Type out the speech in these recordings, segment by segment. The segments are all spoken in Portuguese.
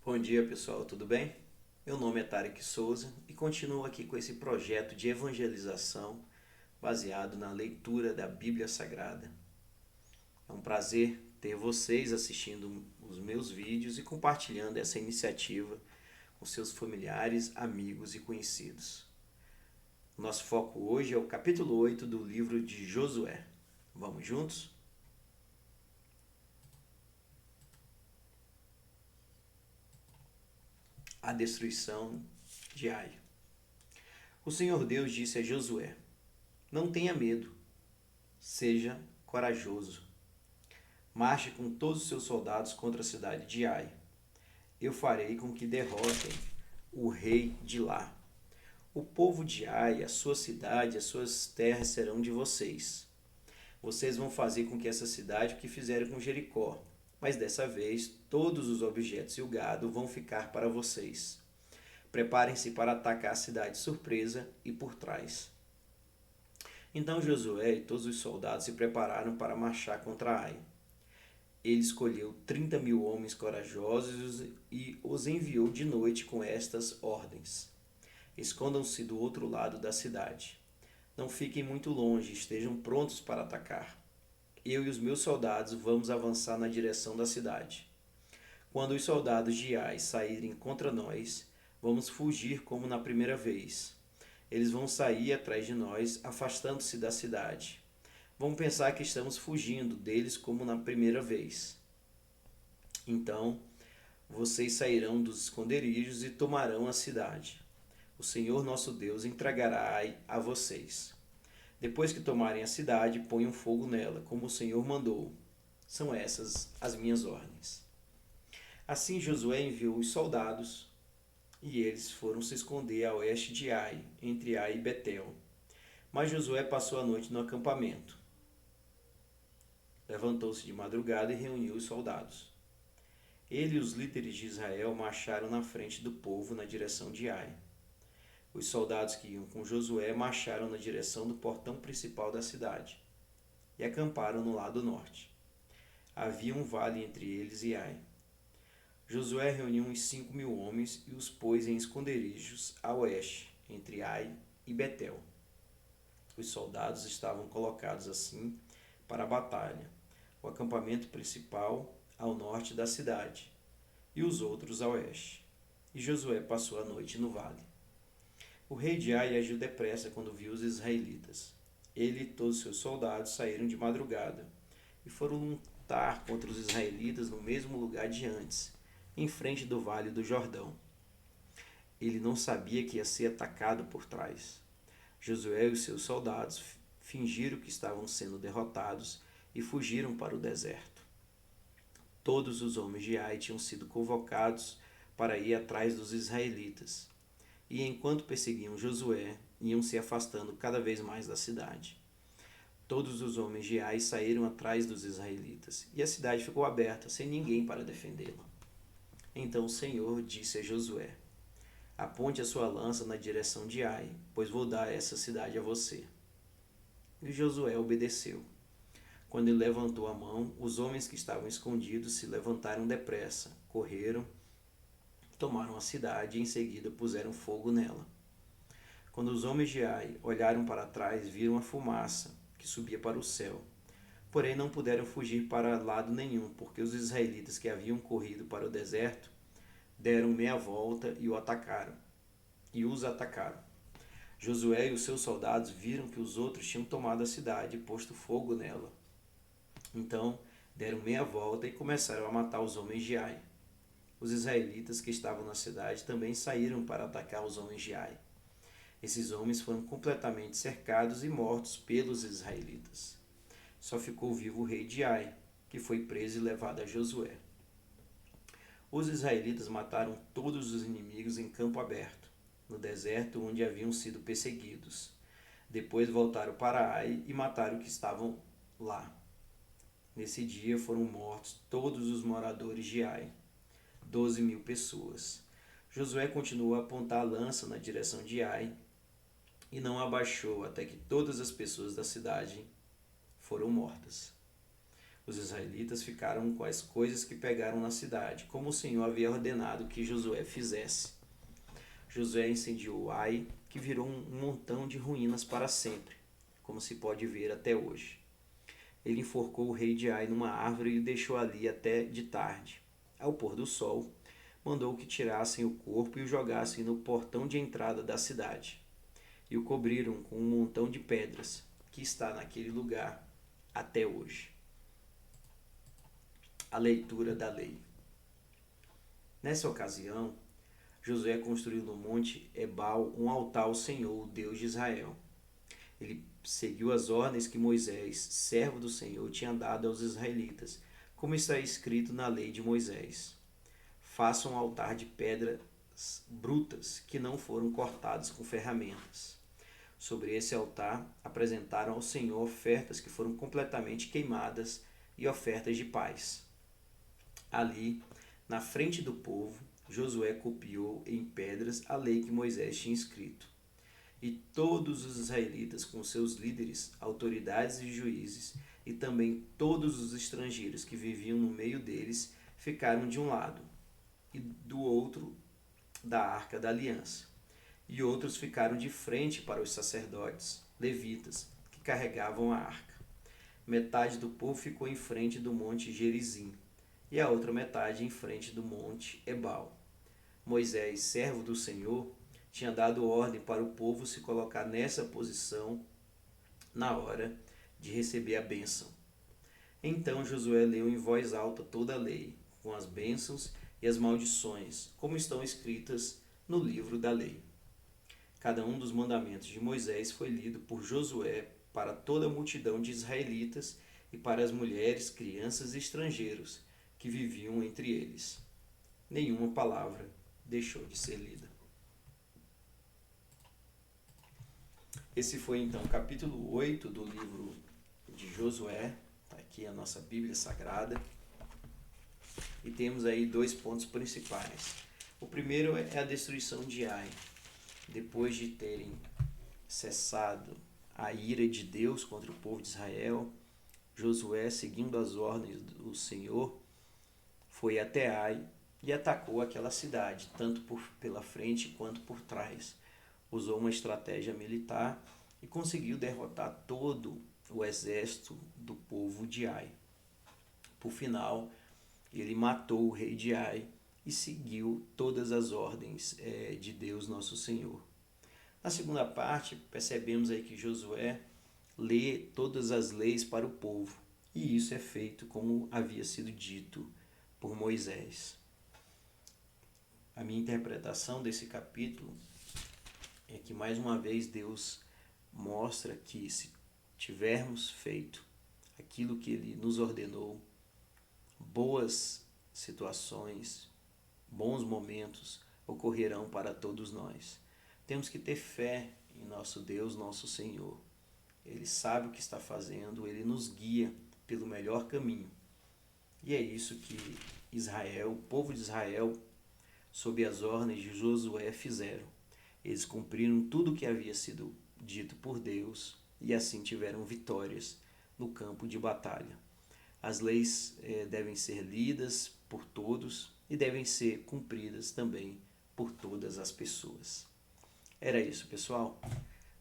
Bom dia pessoal, tudo bem? Meu nome é Tarek Souza e continuo aqui com esse projeto de evangelização baseado na leitura da Bíblia Sagrada. É um prazer ter vocês assistindo os meus vídeos e compartilhando essa iniciativa com seus familiares, amigos e conhecidos. Nosso foco hoje é o capítulo 8 do livro de Josué. Vamos juntos? A destruição de Ai. O Senhor Deus disse a Josué: Não tenha medo, seja corajoso. Marche com todos os seus soldados contra a cidade de Ai. Eu farei com que derrotem o rei de lá. O povo de Ai, a sua cidade, as suas terras serão de vocês. Vocês vão fazer com que essa cidade o que fizeram com Jericó, mas dessa vez todos os objetos e o gado vão ficar para vocês. Preparem-se para atacar a cidade de surpresa e por trás. Então Josué e todos os soldados se prepararam para marchar contra Ai. Ele escolheu 30.000 homens corajosos e os enviou de noite com estas ordens: Escondam-se do outro lado da cidade. Não fiquem muito longe, estejam prontos para atacar. Eu e os meus soldados vamos avançar na direção da cidade. Quando os soldados de Ai saírem contra nós, vamos fugir como na primeira vez. Eles vão sair atrás de nós, afastando-se da cidade. Vão pensar que estamos fugindo deles como na primeira vez. Então, vocês sairão dos esconderijos e tomarão a cidade. O Senhor nosso Deus entregará a vocês. Depois que tomarem a cidade, ponham fogo nela, como o Senhor mandou. São essas as minhas ordens. Assim Josué enviou os soldados, e eles foram se esconder a oeste de Ai, entre Ai e Betel. Mas Josué passou a noite no acampamento. Levantou-se de madrugada e reuniu os soldados. Ele e os líderes de Israel marcharam na frente do povo na direção de Ai. Os soldados que iam com Josué marcharam na direção do portão principal da cidade e acamparam no lado norte. Havia um vale entre eles e Ai. Josué reuniu uns 5.000 homens e os pôs em esconderijos a oeste, entre Ai e Betel. Os soldados estavam colocados assim para a batalha, o acampamento principal ao norte da cidade e os outros a oeste. E Josué passou a noite no vale. O rei de Ai agiu depressa quando viu os israelitas. Ele e todos seus soldados saíram de madrugada e foram lutar contra os israelitas no mesmo lugar de antes, em frente do vale do Jordão. Ele não sabia que ia ser atacado por trás. Josué e os seus soldados fingiram que estavam sendo derrotados e fugiram para o deserto. Todos os homens de Ai tinham sido convocados para ir atrás dos israelitas. E enquanto perseguiam Josué, iam se afastando cada vez mais da cidade. Todos os homens de Ai saíram atrás dos israelitas, e a cidade ficou aberta, sem ninguém para defendê-la. Então o Senhor disse a Josué: Aponte a sua lança na direção de Ai, pois vou dar essa cidade a você. E Josué obedeceu. Quando ele levantou a mão, os homens que estavam escondidos se levantaram depressa, correram, tomaram a cidade e em seguida puseram fogo nela. Quando os homens de Ai olharam para trás, viram a fumaça que subia para o céu. Porém não puderam fugir para lado nenhum, porque os israelitas que haviam corrido para o deserto deram meia volta e os atacaram. Josué e os seus soldados viram que os outros tinham tomado a cidade e posto fogo nela. Então deram meia volta e começaram a matar os homens de Ai. Os israelitas que estavam na cidade também saíram para atacar os homens de Ai. Esses homens foram completamente cercados e mortos pelos israelitas. Só ficou vivo o rei de Ai, que foi preso e levado a Josué. Os israelitas mataram todos os inimigos em campo aberto, no deserto onde haviam sido perseguidos. Depois voltaram para Ai e mataram os que estavam lá. Nesse dia foram mortos todos os moradores de Ai, 12.000 pessoas. Josué continuou a apontar a lança na direção de Ai e não abaixou até que todas as pessoas da cidade foram mortas. Os israelitas ficaram com as coisas que pegaram na cidade, como o Senhor havia ordenado que Josué fizesse. Josué incendiou Ai, que virou um montão de ruínas para sempre, como se pode ver até hoje. Ele enforcou o rei de Ai numa árvore e o deixou ali até de tarde. Ao pôr do sol, mandou que tirassem o corpo e o jogassem no portão de entrada da cidade. E o cobriram com um montão de pedras, que está naquele lugar até hoje. A leitura da lei. Nessa ocasião, Josué construiu no monte Ebal um altar ao Senhor, o Deus de Israel. Ele seguiu as ordens que Moisés, servo do Senhor, tinha dado aos israelitas, como está escrito na lei de Moisés. Façam um altar de pedras brutas que não foram cortadas com ferramentas. Sobre esse altar apresentaram ao Senhor ofertas que foram completamente queimadas e ofertas de paz. Ali, na frente do povo, Josué copiou em pedras a lei que Moisés tinha escrito. E todos os israelitas, com seus líderes, autoridades e juízes, e também todos os estrangeiros que viviam no meio deles, ficaram de um lado e do outro da arca da aliança. E outros ficaram de frente para os sacerdotes, levitas, que carregavam a arca. Metade do povo ficou em frente do monte Gerizim, e a outra metade em frente do monte Ebal. Moisés, servo do Senhor, tinha dado ordem para o povo se colocar nessa posição na hora de receber a bênção. Então Josué leu em voz alta toda a lei, com as bênçãos e as maldições, como estão escritas no livro da lei. Cada um dos mandamentos de Moisés foi lido por Josué para toda a multidão de israelitas e para as mulheres, crianças e estrangeiros que viviam entre eles. Nenhuma palavra deixou de ser lida. Esse foi então o capítulo 8 do livro de Josué. Está aqui a nossa Bíblia Sagrada. E temos aí dois pontos principais. O primeiro é a destruição de Ai. Depois de terem cessado a ira de Deus contra o povo de Israel, Josué, seguindo as ordens do Senhor, foi até Ai e atacou aquela cidade, tanto pela frente quanto por trás. Usou uma estratégia militar e conseguiu derrotar todo o exército do povo de Ai. Por final, ele matou o rei de Ai e seguiu todas as ordens de Deus nosso Senhor. Na segunda parte, percebemos aí que Josué lê todas as leis para o povo, e isso é feito como havia sido dito por Moisés. A minha interpretação desse capítulo é que mais uma vez Deus mostra que se tivermos feito aquilo que Ele nos ordenou, boas situações, bons momentos ocorrerão para todos nós. Temos que ter fé em nosso Deus, nosso Senhor. Ele sabe o que está fazendo, Ele nos guia pelo melhor caminho. E é isso que Israel, o povo de Israel, sob as ordens de Josué, fizeram. Eles cumpriram tudo o que havia sido dito por Deus e assim tiveram vitórias no campo de batalha. As leis devem ser lidas por todos e devem ser cumpridas também por todas as pessoas. Era isso, pessoal.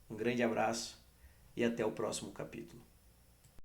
Um grande abraço e até o próximo capítulo.